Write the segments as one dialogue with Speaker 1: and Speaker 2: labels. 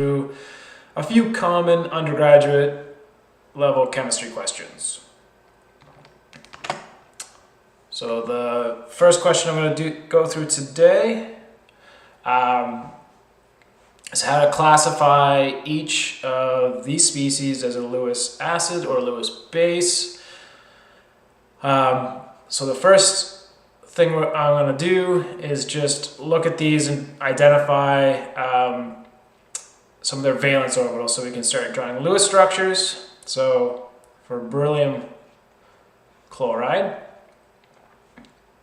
Speaker 1: through a few common undergraduate level chemistry questions. So the first question I'm going to go through today is how to classify each of these species as a Lewis acid or Lewis base. So the first thing I'm going to do is just look at these and identify some of their valence orbitals so we can start drawing Lewis structures. So for beryllium chloride,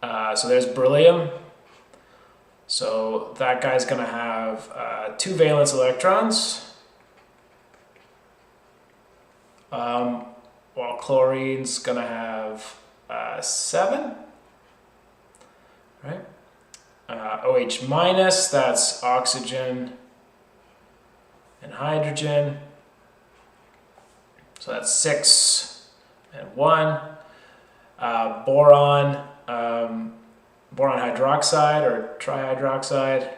Speaker 1: so there's beryllium. So that guy's going to have 2 valence electrons, while chlorine's going to have 7. Right? OH minus, that's oxygen and hydrogen. So that's 6 and 1. Boron, boron hydroxide or trihydroxide.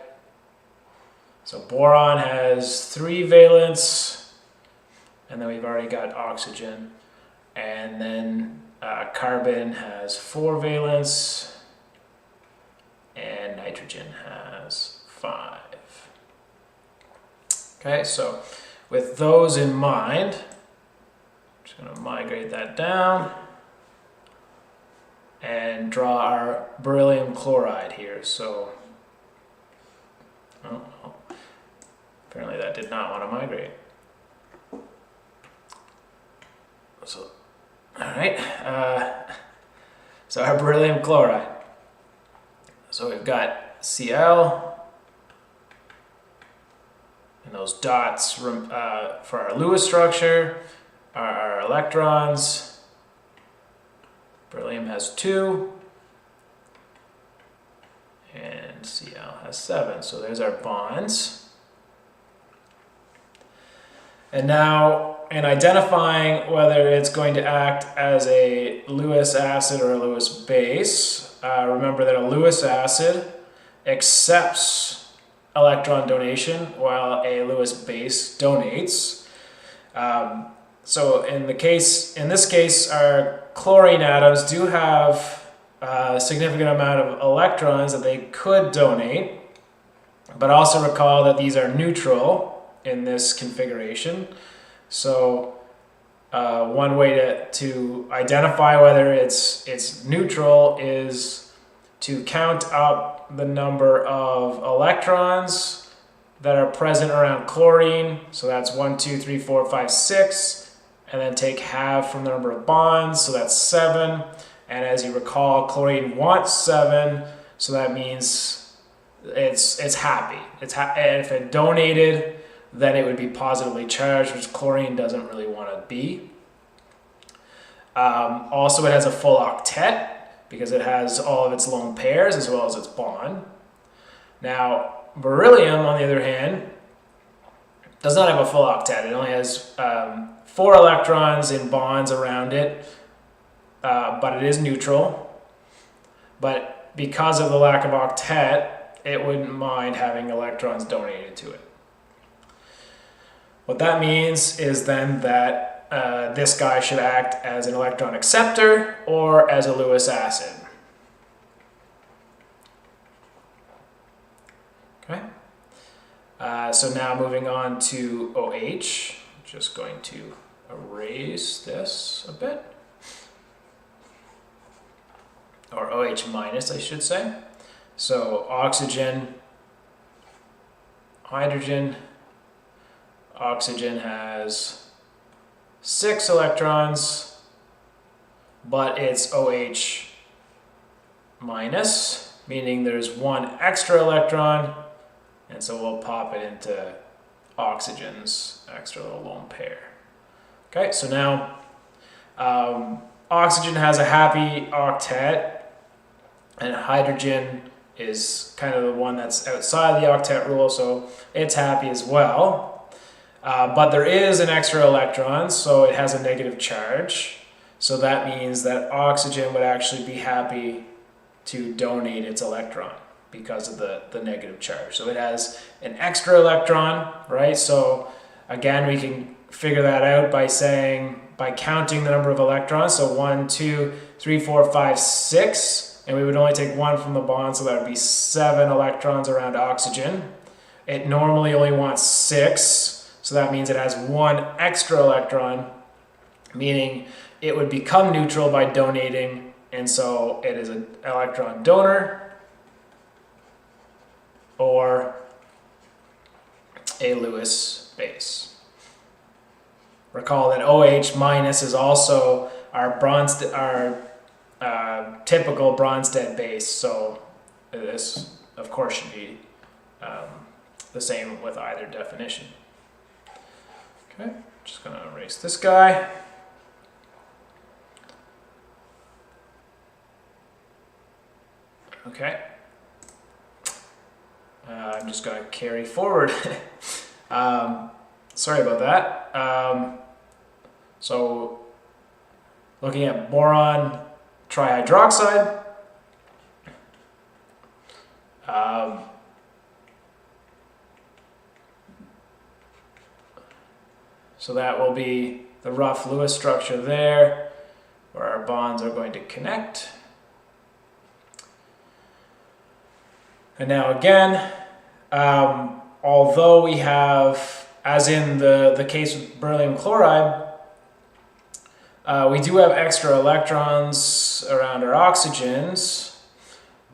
Speaker 1: So boron has 3 valence, and then we've already got oxygen. And then carbon has 4 valence, and nitrogen has 5. Okay, so with those in mind, I'm just going to migrate that down and draw our beryllium chloride here. So, apparently that did not want to migrate. So, all right, so our beryllium chloride. So we've got Cl, and those dots for our Lewis structure are our electrons. Beryllium has 2, and Cl has 7. So there's our bonds. And now, in identifying whether it's going to act as a Lewis acid or a Lewis base, remember that a Lewis acid accepts electron donation while a Lewis base donates. So in this case, our chlorine atoms do have a significant amount of electrons that they could donate, but also recall that these are neutral in this configuration. So one way to identify whether it's neutral is to count up the number of electrons that are present around chlorine. So that's 1, 2, 3, 4, 5, 6. And then take half from the number of bonds, so that's 7. And as you recall, chlorine wants 7, so that means it's happy. And if it donated, then it would be positively charged, which chlorine doesn't really want to be. Also, it has a full octet because it has all of its lone pairs as well as its bond. Now, beryllium, on the other hand, does not have a full octet. It only has 4 electrons in bonds around it, but it is neutral. But because of the lack of octet, it wouldn't mind having electrons donated to it. What that means is then that this guy should act as an electron acceptor or as a Lewis acid. Okay. So now moving on to OH, just going to erase this a bit, or OH minus I should say. So oxygen, hydrogen, oxygen has 6 electrons, but it's OH minus, meaning there's 1 extra electron. And so we'll pop it into oxygen's extra little lone pair. Okay, so now oxygen has a happy octet, and hydrogen is kind of the one that's outside the octet rule, so it's happy as well. But there is an extra electron, so it has a negative charge. So that means that oxygen would actually be happy to donate its electron. because of the negative charge. So it has an extra electron, right? So again, we can figure that out by counting the number of electrons. So 1, 2, 3, 4, 5, 6, and we would only take 1 from the bond, so that would be 7 electrons around oxygen. It normally only wants 6, so that means it has 1 extra electron, meaning it would become neutral by donating, and so it is an electron donor or a Lewis base. Recall that OH minus is also our typical Bronsted base, so this, of course, should be the same with either definition. Okay, just going to erase this guy. Okay, I'm just going to carry forward. Sorry about that. So looking at boron trihydroxide, so that will be the rough Lewis structure there, where our bonds are going to connect. And now again, although we have, as in the case with beryllium chloride, we do have extra electrons around our oxygens,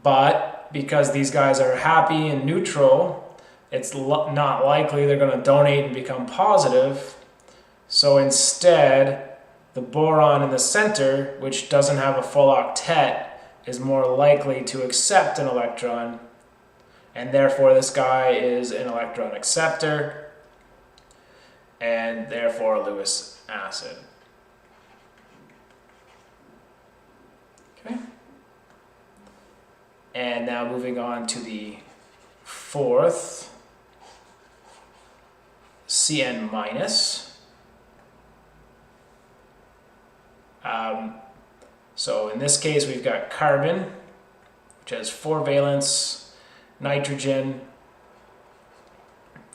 Speaker 1: but because these guys are happy and neutral, it's not likely they're going to donate and become positive. So instead, the boron in the center, which doesn't have a full octet, is more likely to accept an electron, and therefore this guy is an electron acceptor, and therefore a Lewis acid. Okay. And now moving on to the fourth, Cn minus. So in this case, we've got carbon, which has 4 valence, nitrogen,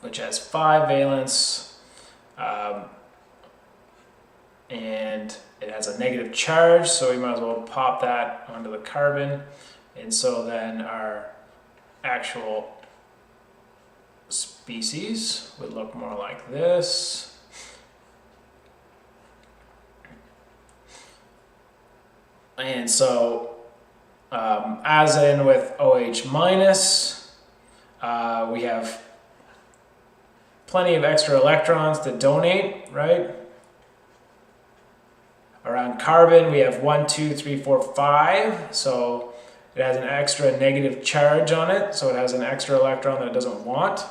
Speaker 1: which has 5 valence, and it has a negative charge, so we might as well pop that onto the carbon. And so then our actual species would look more like this. And so, as in with OH minus, we have plenty of extra electrons to donate, right? Around carbon, we have 1, 2, 3, 4, 5. So it has an extra negative charge on it. So it has an extra electron that it doesn't want.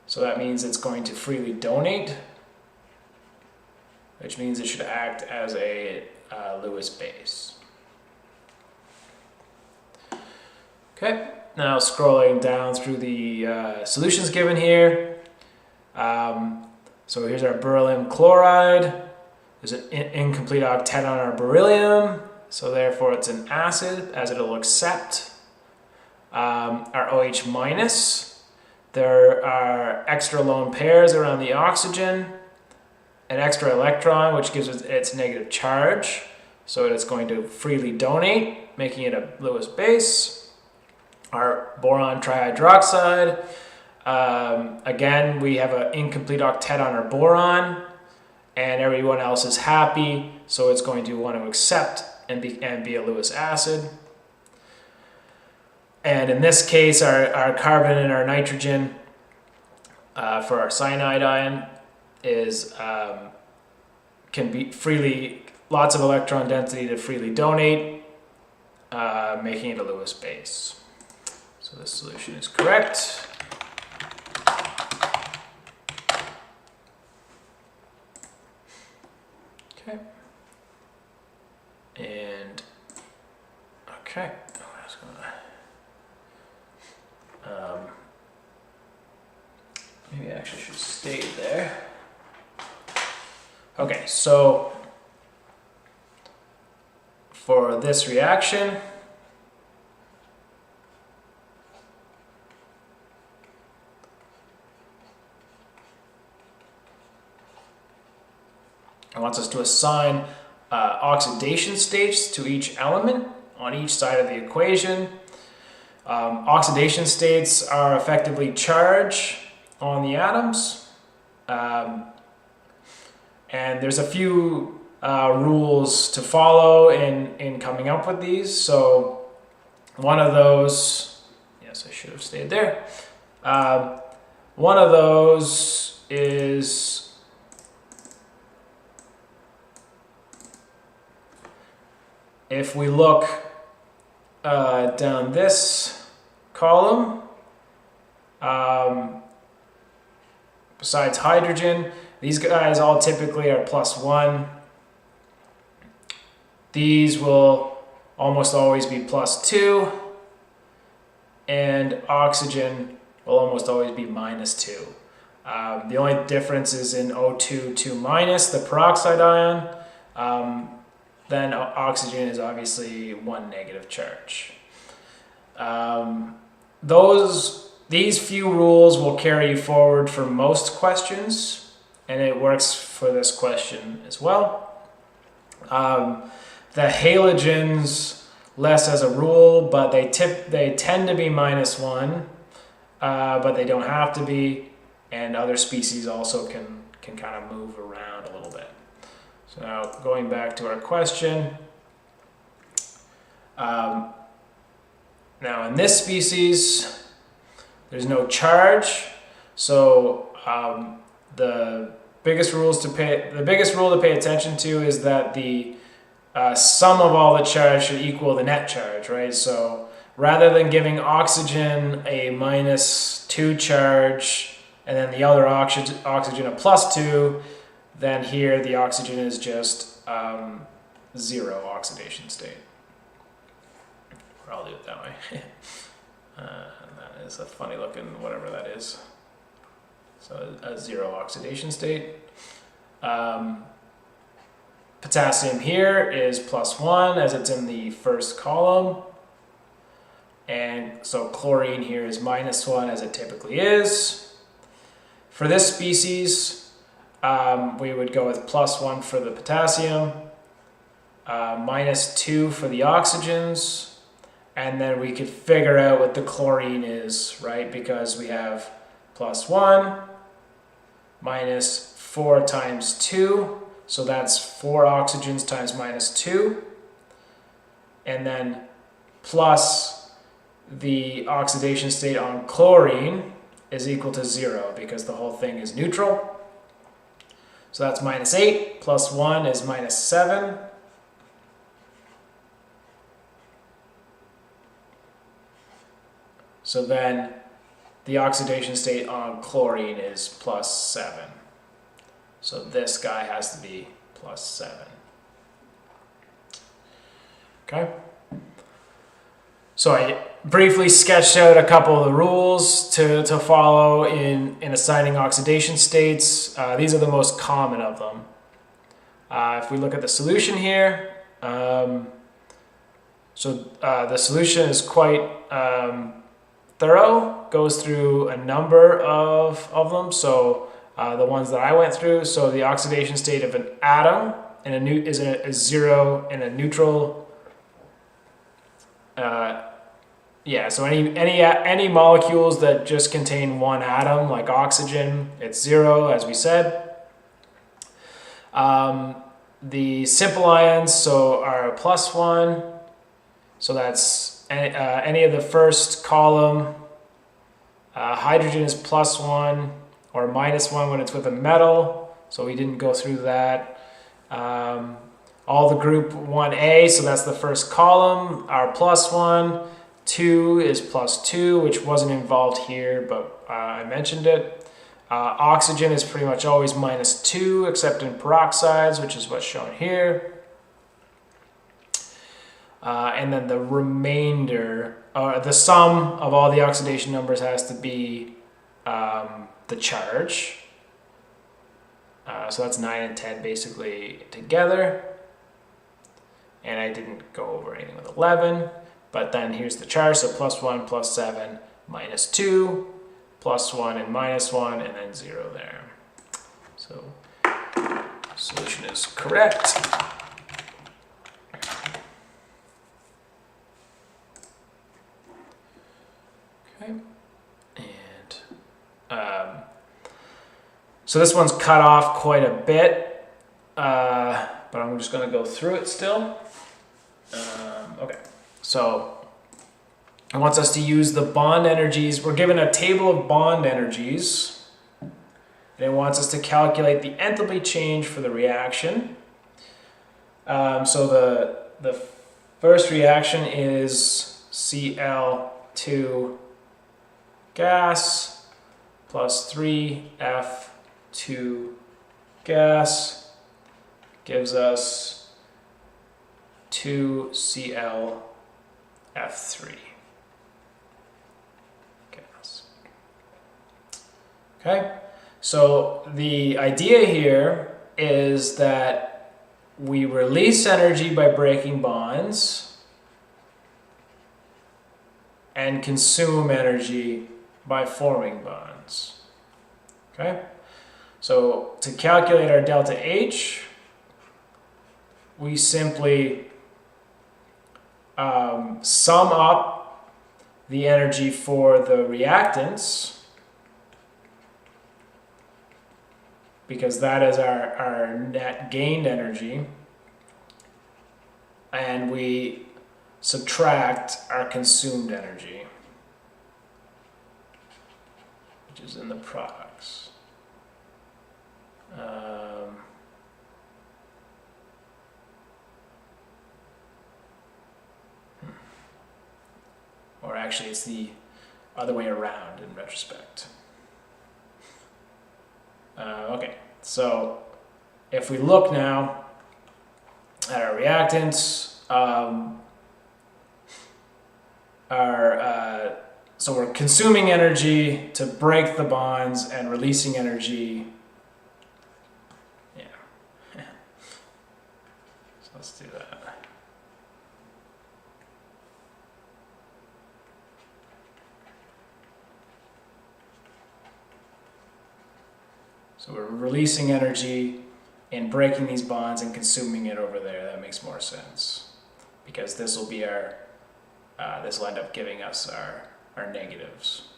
Speaker 1: So that means it's going to freely donate, which means it should act as a Lewis base. Okay, now scrolling down through the solutions given here. So here's our beryllium chloride. There's an incomplete octet on our beryllium, so therefore it's an acid, as it'll accept. Our OH minus, there are extra lone pairs around the oxygen, an extra electron, which gives it its negative charge, so it's going to freely donate, making it a Lewis base. Our boron trihydroxide, again, we have an incomplete octet on our boron, and everyone else is happy, so it's going to want to accept and be a Lewis acid. And in this case, our carbon and our nitrogen for our cyanide ion is can be freely, lots of electron density to freely donate, making it a Lewis base. So this solution is correct. Okay. And okay, I'm just gonna maybe I actually should stay there. Okay, so for this reaction, It wants us to assign oxidation states to each element on each side of the equation. Oxidation states are effectively charge on the atoms. And there's a few rules to follow in coming up with these. So one of those, yes, I should have stayed there. One of those is if we look down this column, besides hydrogen, these guys all typically are +1. These will almost always be +2. And oxygen will almost always be -2. The only difference is in O2, 2 minus, the peroxide ion. Then oxygen is obviously 1 negative charge. These few rules will carry you forward for most questions. And it works for this question as well. The halogens, less as a rule, but they tend to be -1, but they don't have to be. And other species also can kind of move around a little bit. So now going back to our question. Now in this species, there's no charge, so the biggest rule to pay attention to is that the sum of all the charge should equal the net charge, right? So rather than giving oxygen a -2 charge and then the other oxygen a +2, then here the oxygen is just 0 oxidation state. Or I'll do it that way. That is a funny looking whatever that is. So a 0 oxidation state. Potassium here is +1 as it's in the first column. And so chlorine here is -1 as it typically is. For this species, we would go with +1 for the potassium, -2 for the oxygens, and then we could figure out what the chlorine is, right? Because we have +1 minus 4 times 2, so that's 4 oxygens times -2, and then plus the oxidation state on chlorine is equal to 0 because the whole thing is neutral. So that's -8 plus 1 is -7. So then the oxidation state on chlorine is +7. So this guy has to be +7. Okay? So I briefly sketched out a couple of the rules to follow in assigning oxidation states. These are the most common of them. If we look at the solution here, the solution is quite thorough, goes through a number of them. So the ones that I went through, so the oxidation state of an atom is 0 in a neutral. So any molecules that just contain one atom, like oxygen, it's 0, as we said. The simple ions are +1, so that's any of the first column. Hydrogen is +1 or -1 when it's with a metal, so we didn't go through that. All the group 1A, so that's the first column, are +1. 2 is +2, which wasn't involved here, but I mentioned it. Oxygen is pretty much always -2, except in peroxides, which is what's shown here. And then the remainder, the sum of all the oxidation numbers has to be the charge. So that's 9 and 10 basically together. And I didn't go over anything with 11. But then here's the charge, so +1, +7, -2, +1 and -1, and then 0 there. Solution is correct. Okay, and so this one's cut off quite a bit, but I'm just going to go through it still. Okay, so it wants us to use the bond energies. We're given a table of bond energies, and it wants us to calculate the enthalpy change for the reaction. So the first reaction is Cl2 gas plus 3F2 gas gives us 2ClF3 gas. Okay, so the idea here is that we release energy by breaking bonds and consume energy by forming bonds. Okay, so to calculate our delta H, we simply sum up the energy for the reactants, because that is our net gained energy, and we subtract our consumed energy, which is in the products. Or actually, it's the other way around in retrospect. Okay, so if we look now at our reactants, so we're consuming energy to break the bonds and releasing energy. Yeah. So let's do that. So we're releasing energy in breaking these bonds and consuming it over there. That makes more sense, because this will be our, this will end up giving us our negatives.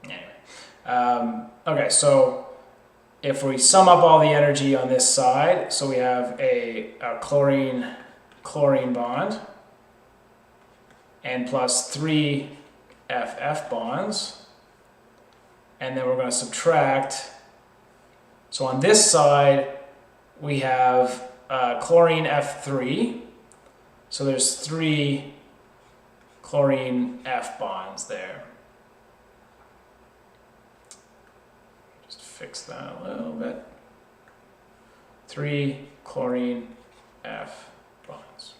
Speaker 1: Anyway, okay, so if we sum up all the energy on this side, so we have a chlorine bond and plus 3 FF bonds. And then we're going to subtract. So on this side, we have chlorine F3. So there's 3 chlorine F bonds there. Just fix that a little bit. 3 chlorine F bonds.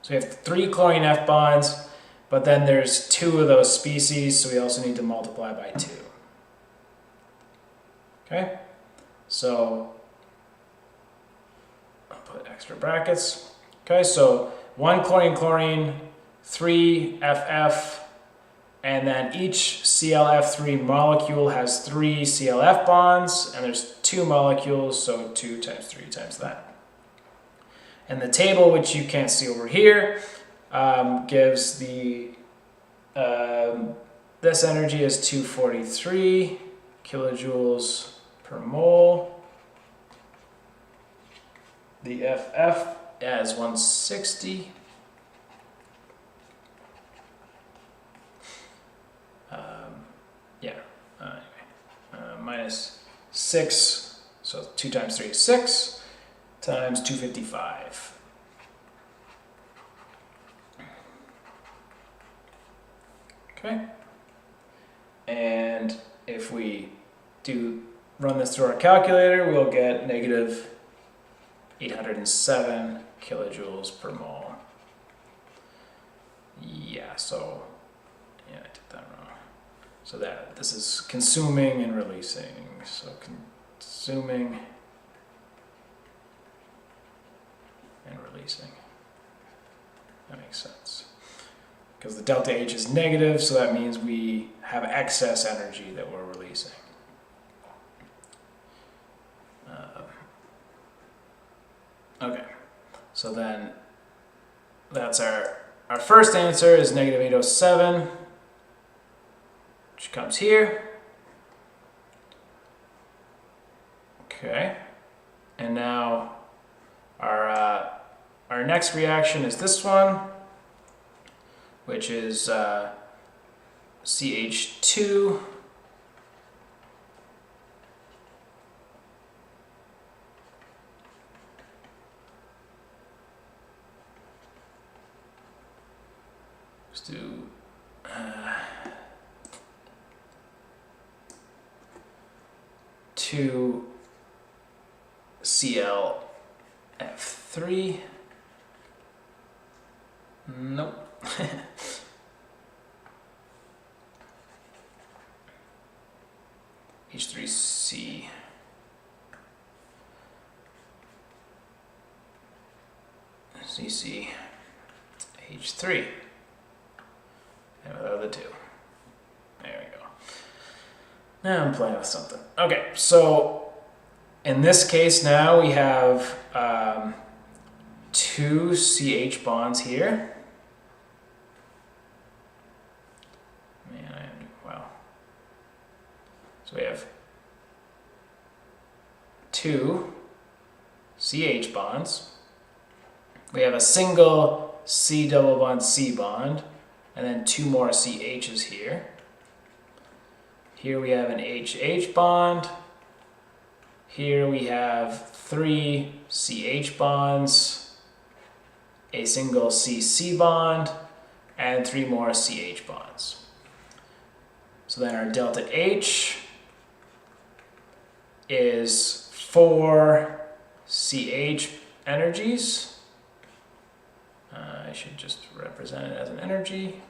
Speaker 1: So we have 3 chlorine F bonds. But then there's 2 of those species, so we also need to multiply by 2. Okay, so I'll put extra brackets. Okay, so 1 chlorine, 3 FF, and then each ClF3 molecule has 3 ClF bonds, and there's 2 molecules, so 2 times 3 times that. And the table, which you can't see over here, gives the this energy is 243 kilojoules per mole. The FF as 160. Minus 6, so 2 times 3 is 6, times 255. Okay, and if we run this through our calculator, we'll get negative 807 kilojoules per mole. Yeah, so yeah, I did that wrong. So this is consuming and releasing. So consuming and releasing. That makes sense. Because the delta H is negative, so that means we have excess energy that we're releasing. So then that's our first answer is negative 807, which comes here. Okay, and now our next reaction is this one, which is CH2 let's do 2 ClF3. Nope. H3C. CC H3. And without the 2. There we go. Now I'm playing with something. Okay, so in this case now we have 2 CH bonds here. Wow. So we have 2 CH bonds. We have a single C double bond C bond, and then 2 more CHs here. Here we have an HH bond. Here we have 3 CH bonds, a single CC bond, and 3 more CH bonds. So then our delta H is 4 CH energies. I should just represent it as an energy.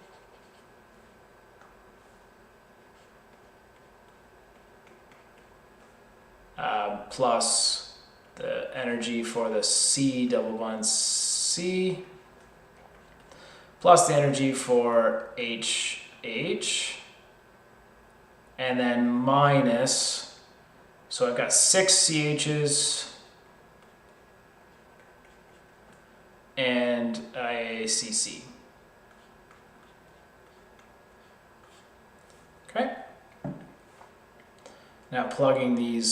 Speaker 1: Plus the energy for the C double bond C, plus the energy for HH, and then minus, so I've got 6 CHs and a CC. Okay. Now plugging the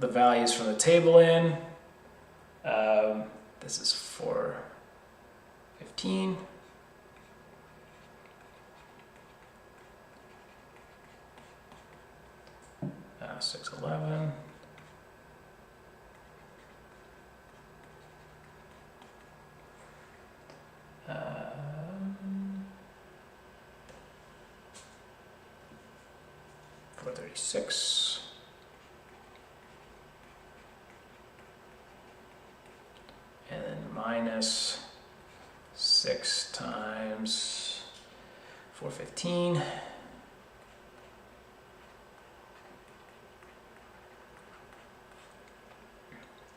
Speaker 1: values from the table in. This is 415. Uh, 611. Um, 436. And then minus 6 times 415.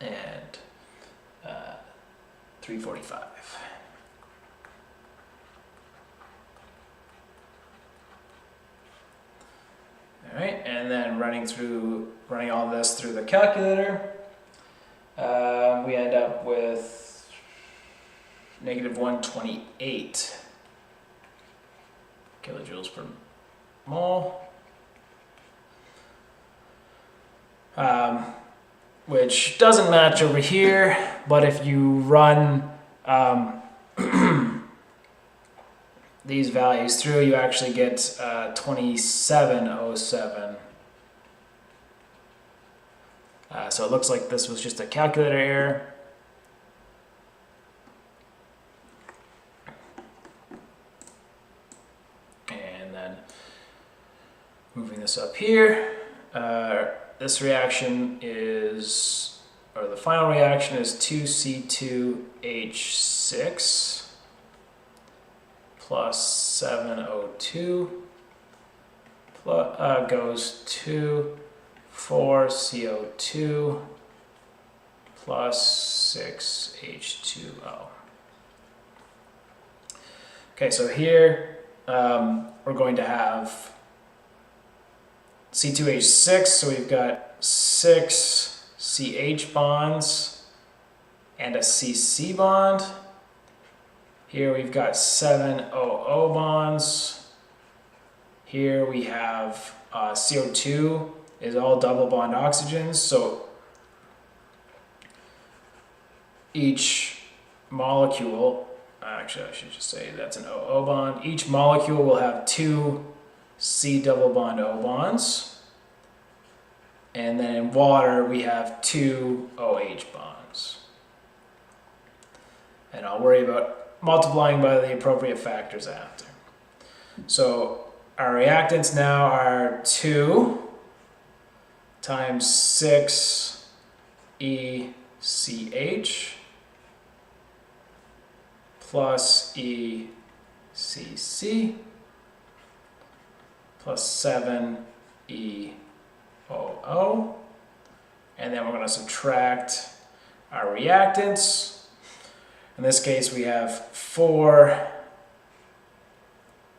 Speaker 1: And 345. All right, and then running all this through the calculator, we end up with negative 128 kilojoules per mole, which doesn't match over here, but if you run these values through, you actually get 2707. So it looks like this was just a calculator error. And then moving this up here, this reaction is, or the final reaction is 2C2H6 plus 7O2 plus, goes to 4CO2 plus 6H2O. Okay, so here we're going to have C2H6, so we've got 6 CH bonds and a CC bond. Here we've got 7 OO bonds. Here we have CO2 is all double bond oxygens, so each molecule, actually I should just say that's an OO bond, each molecule will have 2 C double bond O bonds, and then in water we have 2 OH bonds. And I'll worry about multiplying by the appropriate factors after. So our reactants now are 2 times 6 ECH plus ECC plus 7 EOO. And then we're going to subtract our reactants. In this case, we have 4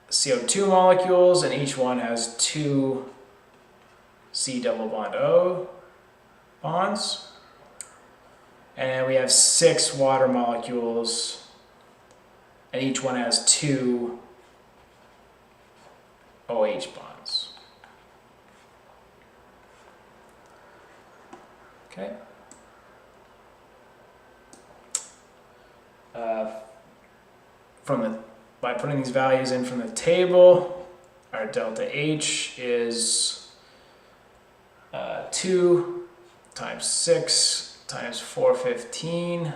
Speaker 1: CO2 molecules, and each one has 2 C double bond O bonds. And then we have 6 water molecules, and each one has 2 OH bonds. Okay. By putting these values in from the table, our delta H is 2 times 6 times 415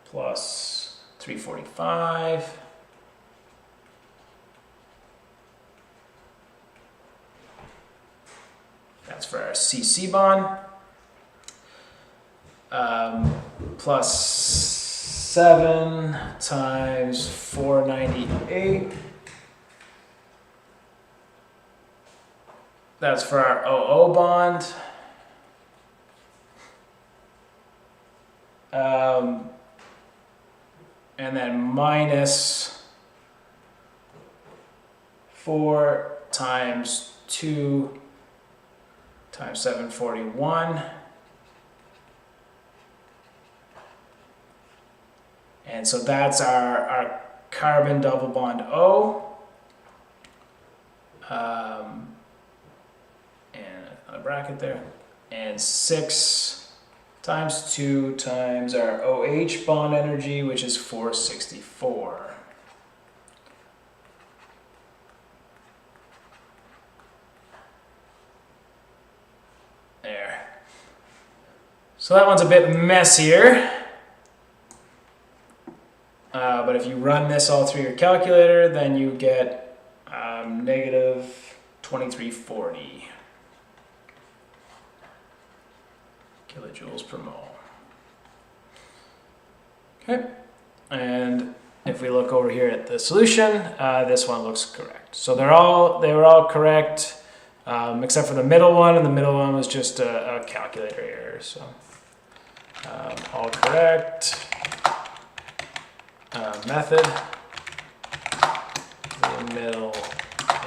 Speaker 1: plus 345. That's for our CC bond. Plus 7 times 498. That's for our OO bond. And then minus 4 times 2 times 741. And so that's our carbon double bond O. And a bracket there. And 6 times 2 times our OH bond energy, which is 464. There. So that one's a bit messier. But if you run this all through your calculator, then you get negative 2340 kilojoules per mole. Okay, and if we look over here at the solution, this one looks correct. So they were all correct, except for the middle one, and the middle one was just a calculator error. So all correct. Method, the middle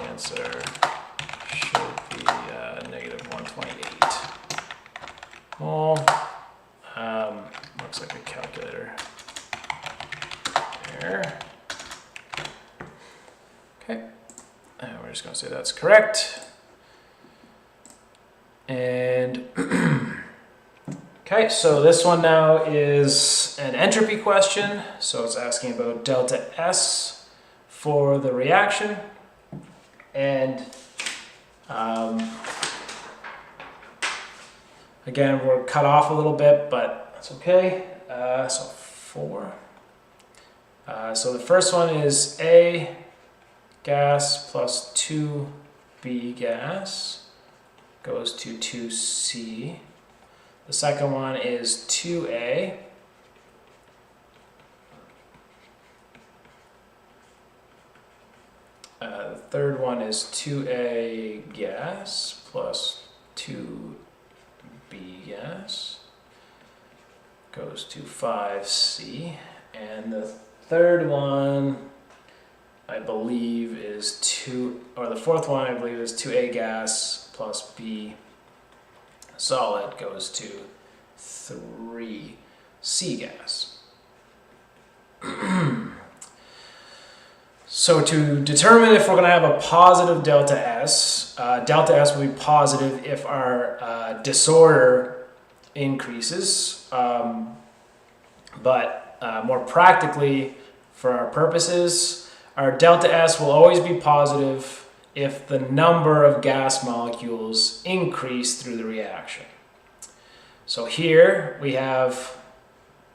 Speaker 1: answer should be negative 128 mole. Looks like a calculator error. Okay, and we're just going to say that's correct. And okay, so this one now is an entropy question. So it's asking about delta S for the reaction. And again, we're cut off a little bit, but that's okay. So 4. So the first one is A gas plus 2B gas goes to 2C. The second one is 2A. The third one is 2A gas plus 2B gas goes to 5C. And the third one, I believe, is the fourth one, I believe, is 2A gas plus B solid goes to 3C gas. So to determine if we're going to have a positive delta S will be positive if our disorder increases, but more practically for our purposes, our delta S will always be positive if the number of gas molecules increase through the reaction. So here we have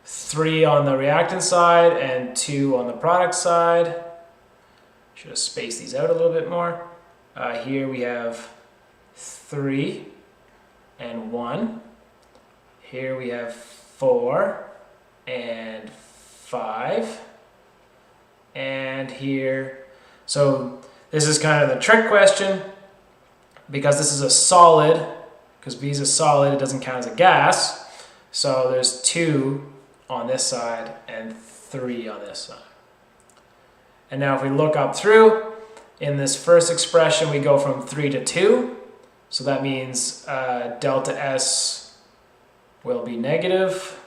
Speaker 1: 3 on the reactant side and 2 on the product side. Should have spaced these out a little bit more. Here we have 3 and 1. Here we have 4 and 5. And here, so this is kind of the trick question, because this is a solid, because B is a solid, it doesn't count as a gas. So there's 2 on this side and 3 on this side. And now if we look up through, in this first expression we go from 3 to 2. So that means delta S will be negative.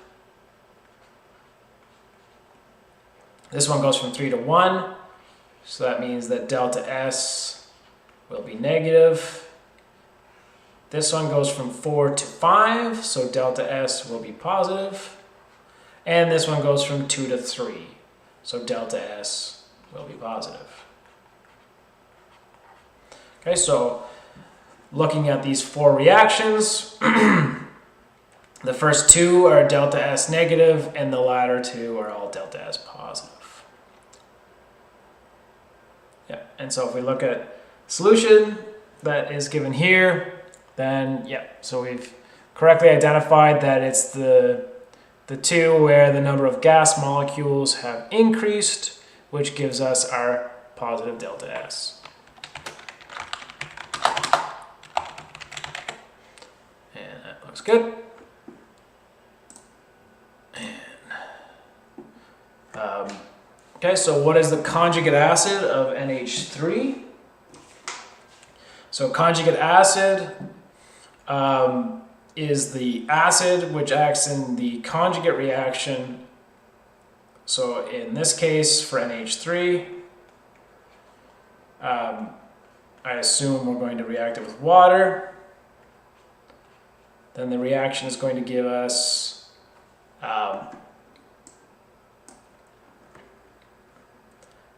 Speaker 1: This one goes from 3 to 1. So that means that delta S will be negative. This one goes from 4 to 5. So delta S will be positive. And this one goes from 2 to 3. So delta S will be positive. Okay, so looking at these 4 reactions, the first 2 are delta S negative, and the latter 2 are all delta S positive. Yeah, and so if we look at solution that is given here, then yeah, so we've correctly identified that it's the 2 where the number of gas molecules have increased, which gives us our positive delta S. And that looks good. Okay, so what is the conjugate acid of NH3? So conjugate acid is the acid which acts in the conjugate reaction. So in this case, for NH3, I assume we're going to react it with water. Then the reaction is going to give us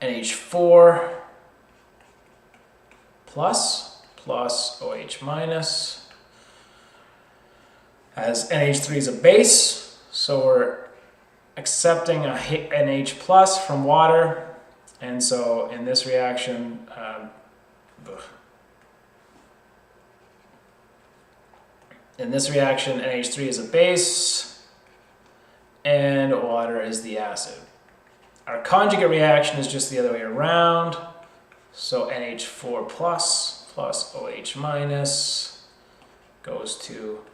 Speaker 1: NH4 plus OH minus. As NH3 is a base, so we're accepting a NH plus from water, and so in this reaction, NH3 is a base, and water is the acid. Our conjugate reaction is just the other way around, so NH4 plus OH minus goes to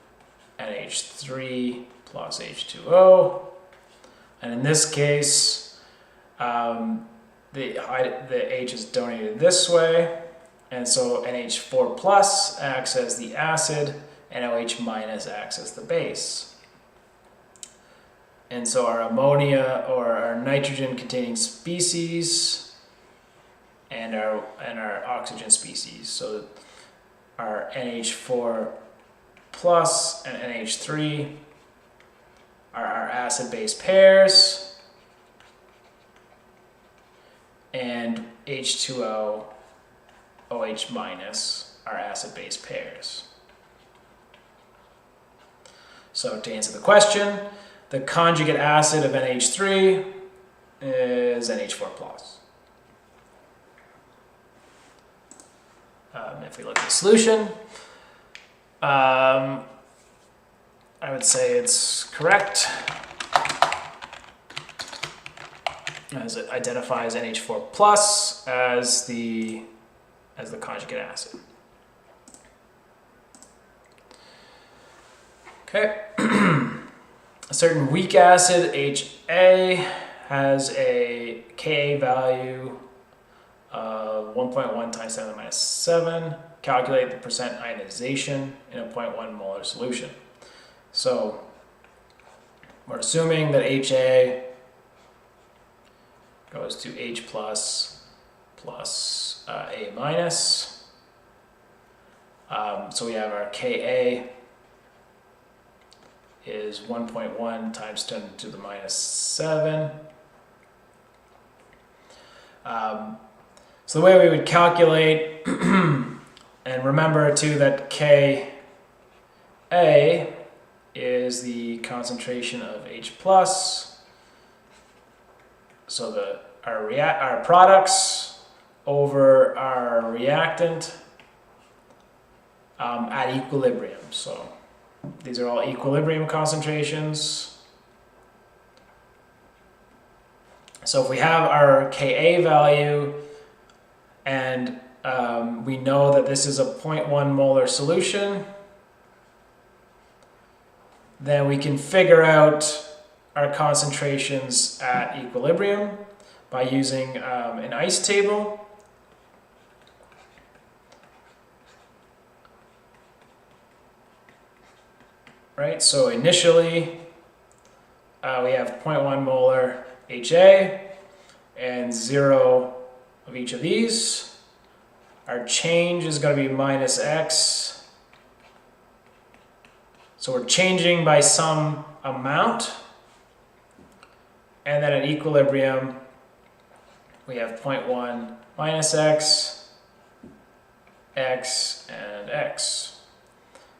Speaker 1: NH3 plus H2O. And in this case, the H is donated this way, and so NH4 plus acts as the acid, and OH minus acts as the base. And so our ammonia, or our nitrogen-containing species, and our oxygen species. So our NH4 plus and NH3 are our acid-base pairs, and H2O, OH minus are acid-base pairs. So to answer the question, the conjugate acid of NH3 is NH4 plus. If we look at the solution, I would say it's correct, as it identifies NH4 plus as the conjugate acid. Okay. A certain weak acid, HA, has a Ka value 1.1 times 10 to the minus 7. Calculate the percent ionization in a 0.1 molar solution. So we're assuming that HA goes to H plus A minus. So we have our Ka is 1.1 times 10 to the minus 7. So the way we would calculate, and remember too that Ka is the concentration of H plus. So our products over our reactant at equilibrium. So these are all equilibrium concentrations. So if we have our Ka value and we know that this is a 0.1 molar solution, then we can figure out our concentrations at equilibrium by using an ice table. Right, so initially we have 0.1 molar HA and 0 of each of these. Our change is going to be minus X. So we're changing by some amount. And then at equilibrium, we have 0.1 minus X, X, and X.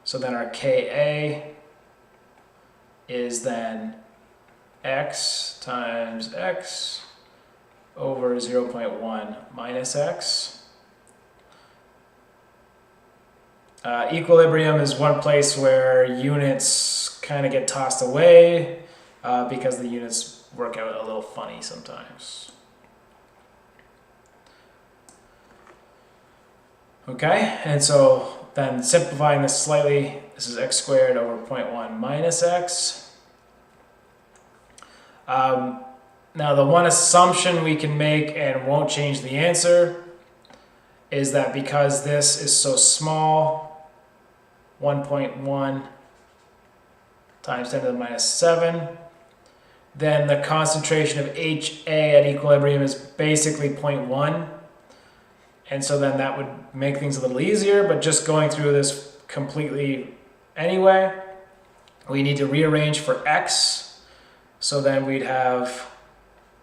Speaker 1: So then our Ka is then X times X over 0.1 minus X. Equilibrium is one place where units kind of get tossed away because the units work out a little funny sometimes. Okay, and so then simplifying this slightly, this is x squared over 0.1 minus x. Now the one assumption we can make and won't change the answer is that because this is so small, 1.1 times 10 to the minus 7, then the concentration of HA at equilibrium is basically 0.1. And so then that would make things a little easier, but just going through this completely anyway, we need to rearrange for X. So then we'd have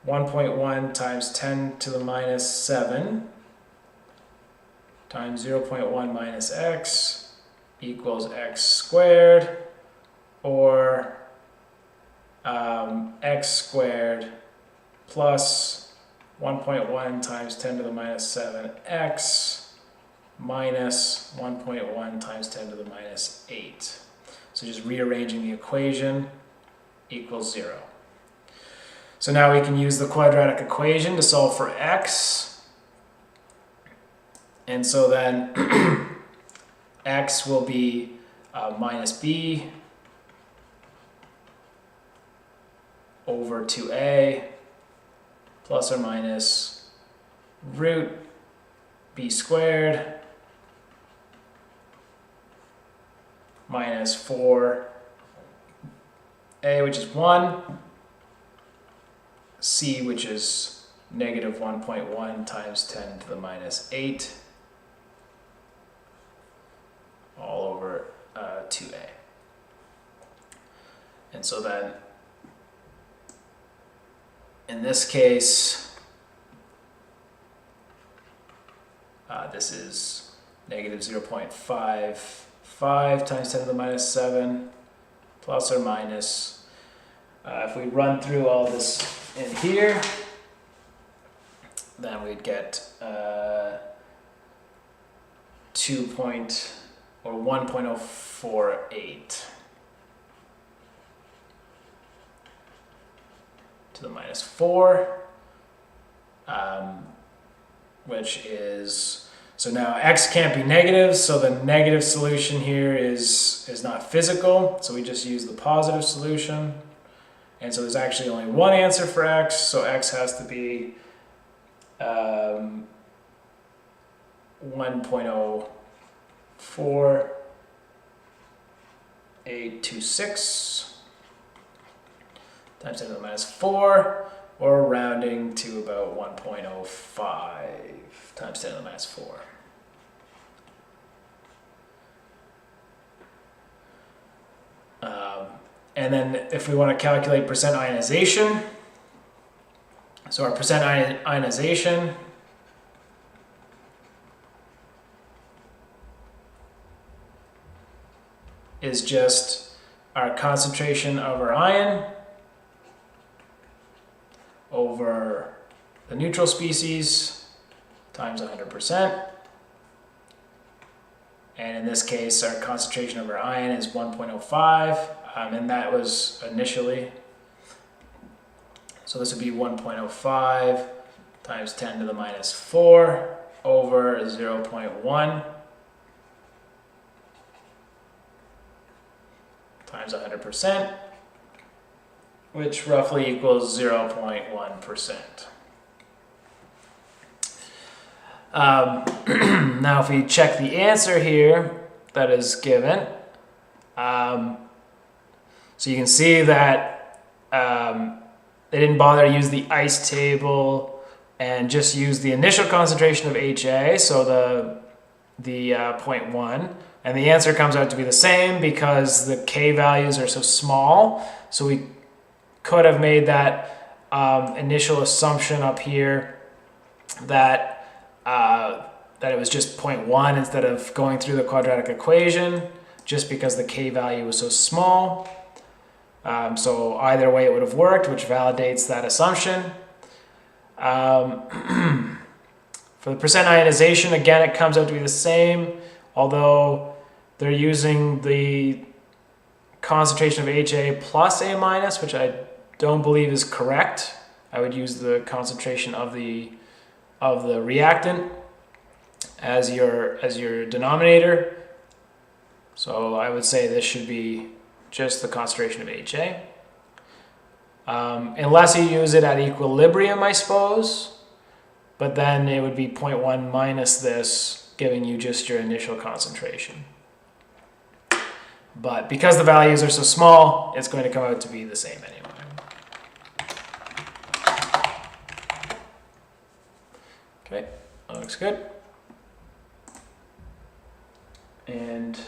Speaker 1: 1.1 times 10 to the minus 7 times 0.1 minus X equals X squared, or X squared plus 1.1 times 10 to the minus 7x minus 1.1 times 10 to the minus 8. So just rearranging the equation equals 0. So now we can use the quadratic equation to solve for x. And so then x will be minus b over 2a plus or minus root b squared minus 4a, which is 1, c, which is negative 1.1 times 10 to the minus 8, all over 2a. And so then, in this case, this is negative 0.55 times 10 to the minus 7, plus or minus. If we run through all this in here, then we'd get 1.048 to the minus 4, which is, so now x can't be negative, so the negative solution here is not physical, so we just use the positive solution. And so there's actually only one answer for x, so x has to be 1.04826 times 10 to the minus 4, or rounding to about 1.05 times 10 to the minus 4. And then if we want to calculate percent ionization, so our percent ionization is just our concentration of our ion over the neutral species times 100%. And in this case, our concentration of our ion is 1.05, and that was initially. So this would be 1.05 times 10 to the minus 4 over 0.1 times 100%, which roughly equals 0.1%. Now if we check the answer here that is given, so you can see that they didn't bother to use the ICE table and just use the initial concentration of HA, so the 0.1, and the answer comes out to be the same because the K values are so small. So we could have made that initial assumption up here that that it was just 0.1 instead of going through the quadratic equation, just because the K value was so small. So either way it would have worked, which validates that assumption. For the percent ionization, again, it comes out to be the same, although they're using the concentration of HA plus A minus, which I don't believe is correct. I would use the concentration of the reactant as your denominator. So I would say this should be just the concentration of HA. Unless you use it at equilibrium, I suppose, but then it would be 0.1 minus this, giving you just your initial concentration. But because the values are so small, it's going to come out to be the same anyway. Okay, that looks good. And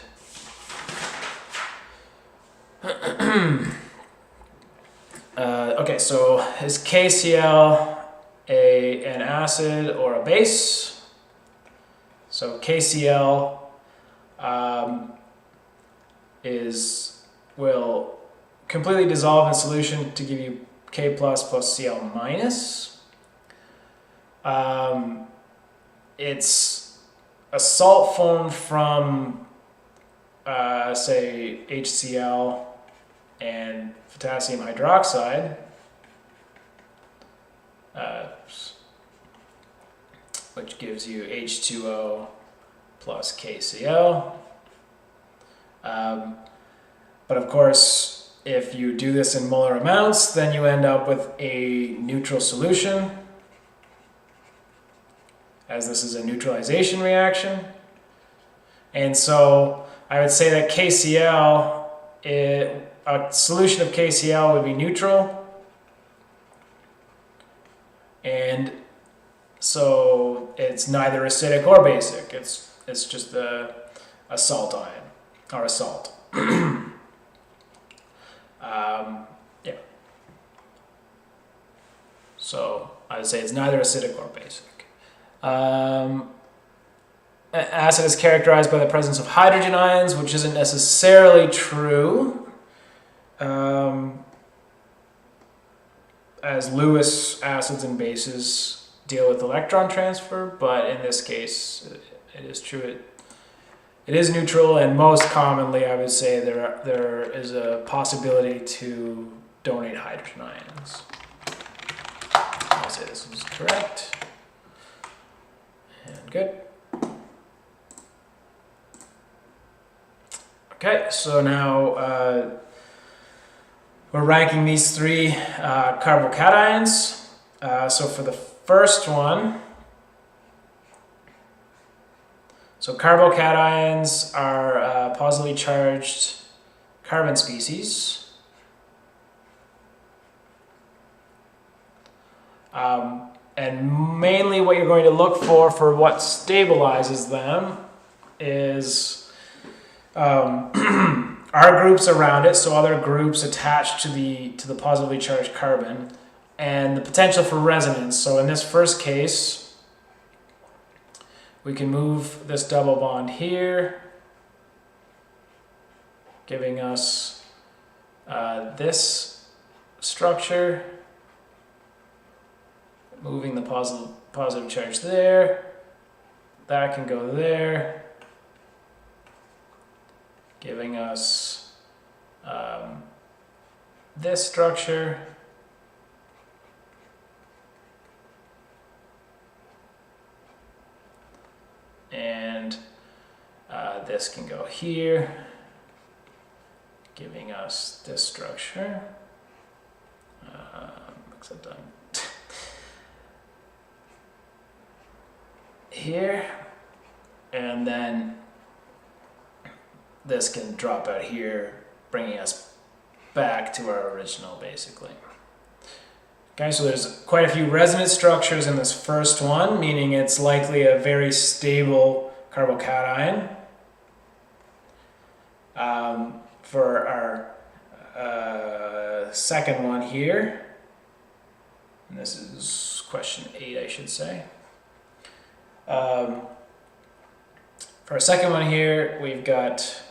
Speaker 1: okay, so is KCl an acid or a base? So KCl will completely dissolve in solution to give you K plus Cl minus. It's a salt formed from say HCl and potassium hydroxide, which gives you H2O plus KCl. But of course, if you do this in molar amounts, then you end up with a neutral solution, as this is a neutralization reaction. And so I would say that KCl, a solution of KCl would be neutral. And so it's neither acidic or basic. It's just a salt ion, or a salt. Yeah. So I would say it's neither acidic or basic. Acid is characterized by the presence of hydrogen ions, which isn't necessarily true, as Lewis acids and bases deal with electron transfer, but in this case, it is true. It is neutral, and most commonly, I would say there is a possibility to donate hydrogen ions. I'll say this is correct. And good. Okay, so now we're ranking these three carbocations. So for the first one, So carbocations are positively charged carbon species. And mainly what you're going to look for what stabilizes them is R groups around it, so other groups attached to the positively charged carbon, and the potential for resonance. So in this first case, we can move this double bond here, giving us this structure, moving the positive charge there, that can go there, giving us this structure, and this can go here, giving us this structure, except I'm here, and then this can drop out here, bringing us back to our original, basically. Okay, so there's quite a few resonance structures in this first one, meaning it's likely a very stable carbocation. For our second one here, and this is question 8, I should say. For our second one here, we've got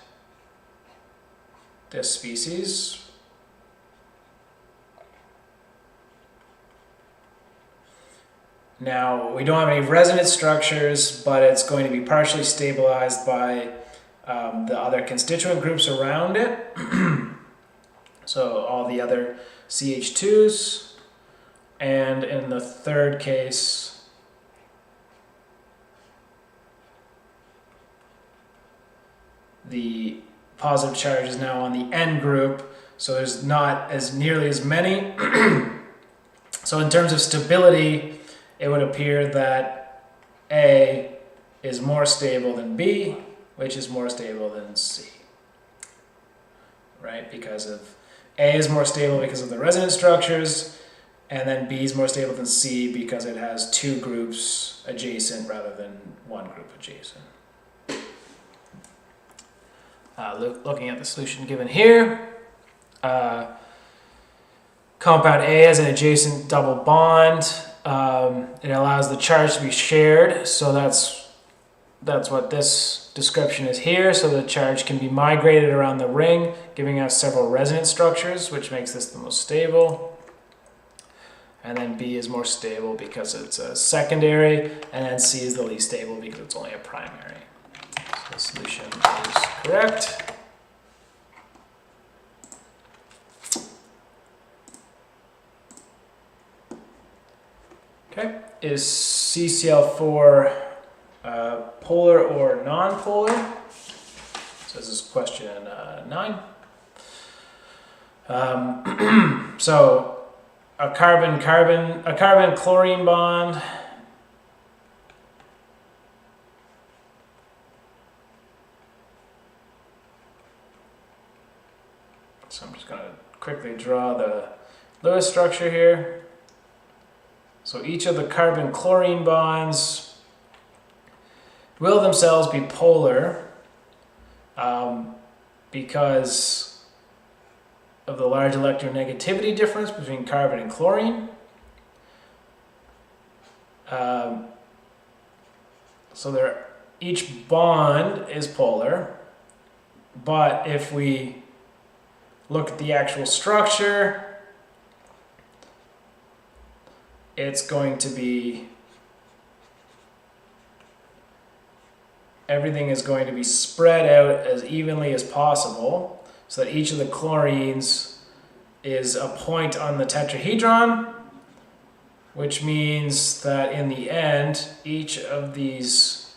Speaker 1: this species. Now, we don't have any resonance structures, but it's going to be partially stabilized by the other constituent groups around it. So all the other CH2s. And in the third case, the positive charge is now on the N group, so there's not as nearly as many. So in terms of stability, it would appear that A is more stable than B, which is more stable than C, right? Because of A is more stable because of the resonance structures, and then B is more stable than C because it has two groups adjacent rather than one group adjacent. Looking at the solution given here, compound A has an adjacent double bond. It allows the charge to be shared, so that's what this description is here. So the charge can be migrated around the ring, giving us several resonance structures, which makes this the most stable. And then B is more stable because it's a secondary, and then C is the least stable because it's only a primary. So the solution is correct. Okay, is CCl4 polar or non-polar? So this is question 9. So a carbon-chlorine bond so I'm just going to quickly draw the Lewis structure here. So each of the carbon-chlorine bonds will themselves be polar because of the large electronegativity difference between carbon and chlorine. So each bond is polar, but if we look at the actual structure, it's going to be, everything is going to be spread out as evenly as possible so that each of the chlorines is a point on the tetrahedron, which means that in the end, each of these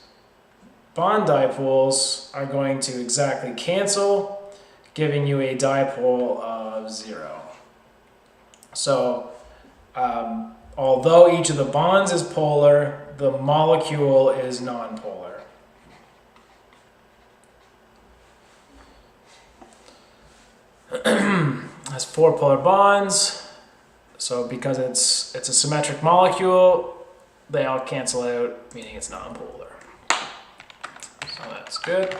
Speaker 1: bond dipoles are going to exactly cancel, giving you a dipole of 0. So, although each of the bonds is polar, the molecule is nonpolar. has 4 polar bonds. So because it's a symmetric molecule, they all cancel out, meaning it's nonpolar. So that's good.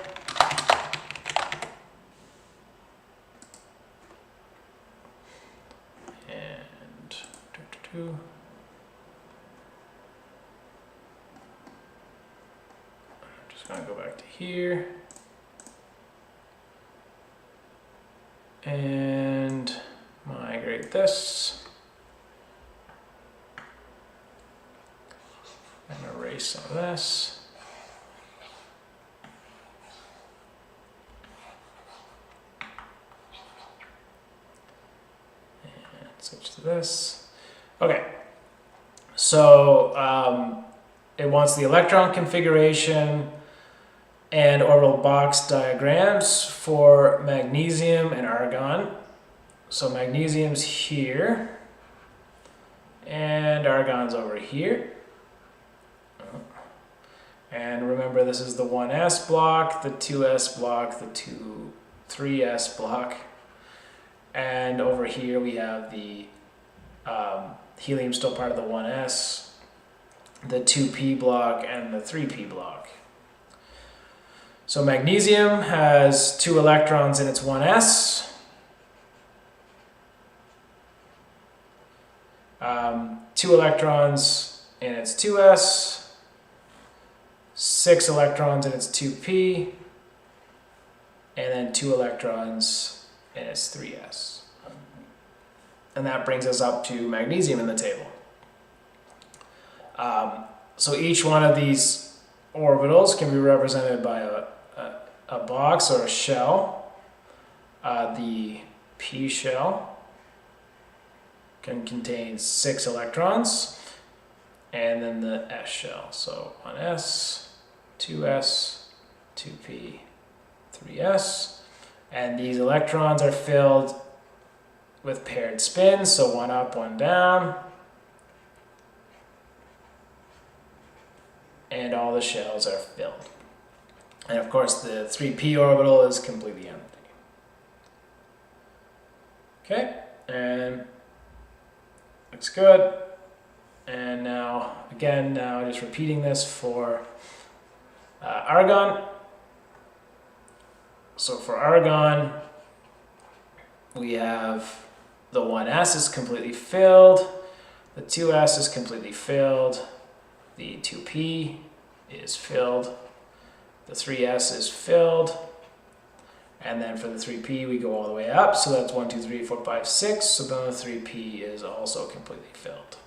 Speaker 1: And I'm just going to go back to here. And migrate this. And erase some of this. And switch to this. Okay. So it wants the electron configuration and orbital box diagrams for magnesium and argon. So magnesium's here, and argon's over here. And remember, this is the 1s block, the 2s block, the 3s block. And over here we have the helium still part of the 1s, the 2p block, and the 3p block. So magnesium has 2 electrons in its 1s, 2 electrons in its 2s, 6 electrons in its 2p, and then 2 electrons in its 3s. And that brings us up to magnesium in the table. So each one of these orbitals can be represented by a box or a shell. The p shell can contain 6 electrons, and then the s shell. So 1s, 2s, 2p, 3s. And these electrons are filled with paired spins, so 1 up, 1 down. And all the shells are filled. And of course the 3p orbital is completely empty. Okay, and looks good. And now, again, just repeating this for argon. So for argon, we have the 1s is completely filled, the 2s is completely filled, the 2p is filled, the 3s is filled, and then for the 3p we go all the way up, so that's 1, 2, 3, 4, 5, 6, so then the 3p is also completely filled.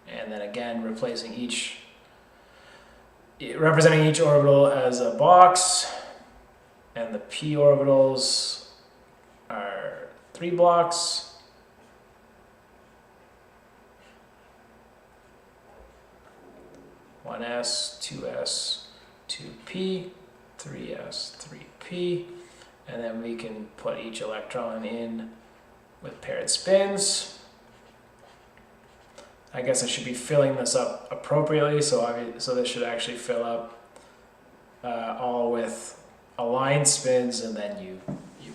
Speaker 1: And then again, representing each orbital as a box, and the p orbitals are 3 blocks. One s, 2s, 2p, 3s, 3p, and then we can put each electron in with paired spins. I guess I should be filling this up appropriately, so this should actually fill up all with aligned spins, and then you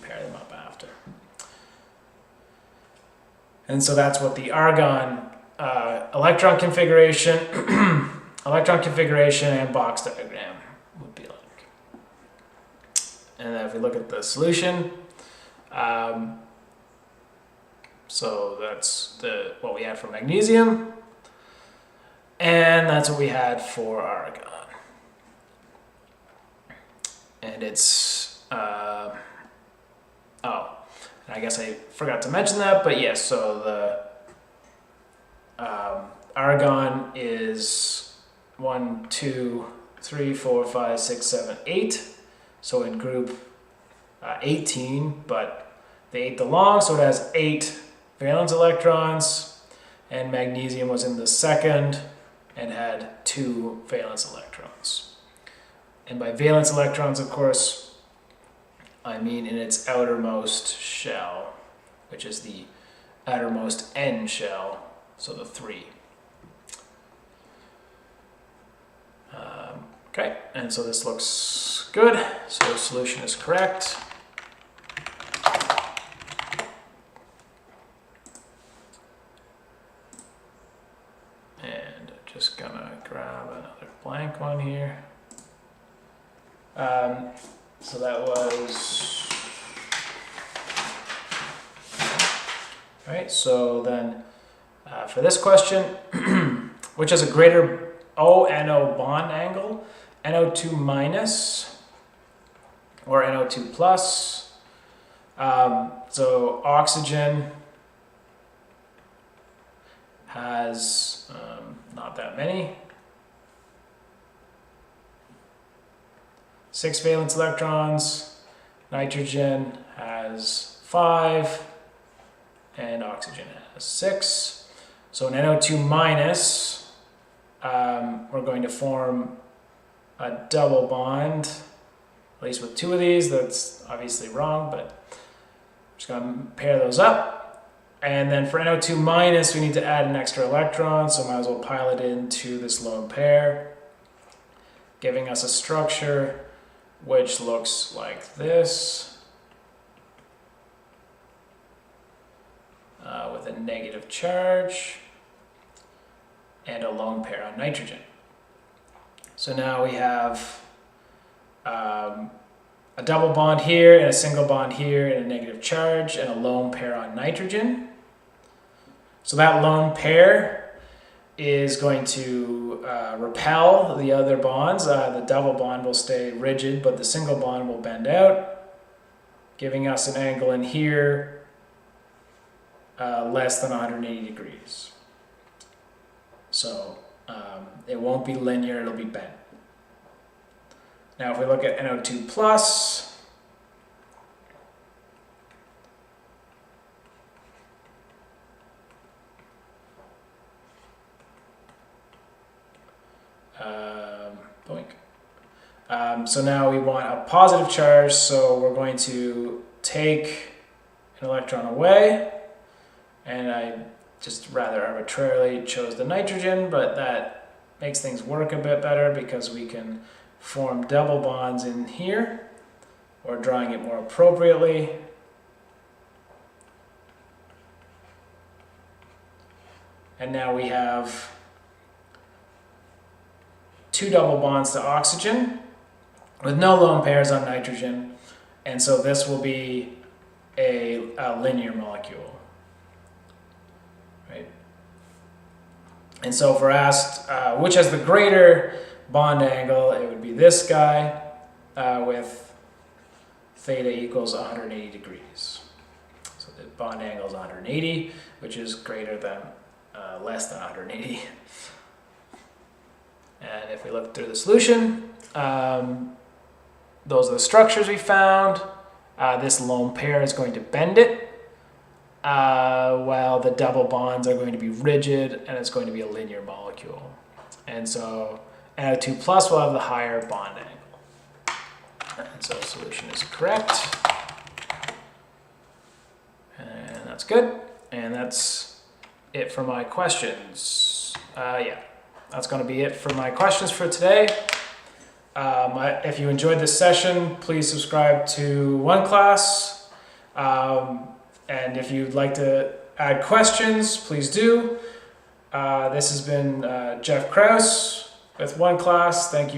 Speaker 1: pair them up after. And so that's what the argon electron configuration and box diagram would be like. And then if we look at the solution, so that's what we had for magnesium, and that's what we had for argon. And it's, and I guess I forgot to mention that, but yes, so the argon is 1, 2, 3, 4, 5, 6, 7, 8. So in group 18, but they ate the long, so it has 8 valence electrons, and magnesium was in the second and had 2 valence electrons. And by valence electrons, of course, I mean in its outermost shell, which is the outermost N shell, so the 3. Okay, and so this looks good, so the solution is correct. blank one here. So that was, right, so then for this question, which has a greater O-NO bond angle, NO2 minus or NO2 plus. So oxygen has not that many. 6 valence electrons. Nitrogen has 5, and oxygen has 6. So an NO2 minus, we're going to form a double bond, at least with 2 of these. That's obviously wrong, but I'm just going to pair those up. And then for NO2 minus, we need to add an extra electron, so might as well pile it into this lone pair, giving us a structure which looks like this, with a negative charge and a lone pair on nitrogen. So now we have a double bond here and a single bond here and a negative charge and a lone pair on nitrogen. So that lone pair is going to repel the other bonds. The double bond will stay rigid, but the single bond will bend out, giving us an angle in here less than 180 degrees. So it won't be linear, it'll be bent. Now if we look at NO2 plus, so now we want a positive charge, so we're going to take an electron away, and I just rather arbitrarily chose the nitrogen, but that makes things work a bit better because we can form double bonds in here, or drawing it more appropriately. And now we have 2 double bonds to oxygen with no lone pairs on nitrogen, and so this will be a linear molecule, right? And so if we're asked which has the greater bond angle, it would be this guy with theta equals 180 degrees. So the bond angle is 180, which is greater than less than 180. And if we look through the solution, those are the structures we found. This lone pair is going to bend it, while the double bonds are going to be rigid, and it's going to be a linear molecule. And so NO2 plus will have the higher bond angle. And so the solution is correct. And that's good. And that's it for my questions. Yeah, that's going to be it for my questions for today. If you enjoyed this session, please subscribe to OneClass. And if you'd like to add questions, please do. This has been Jeff Krause with OneClass. Thank you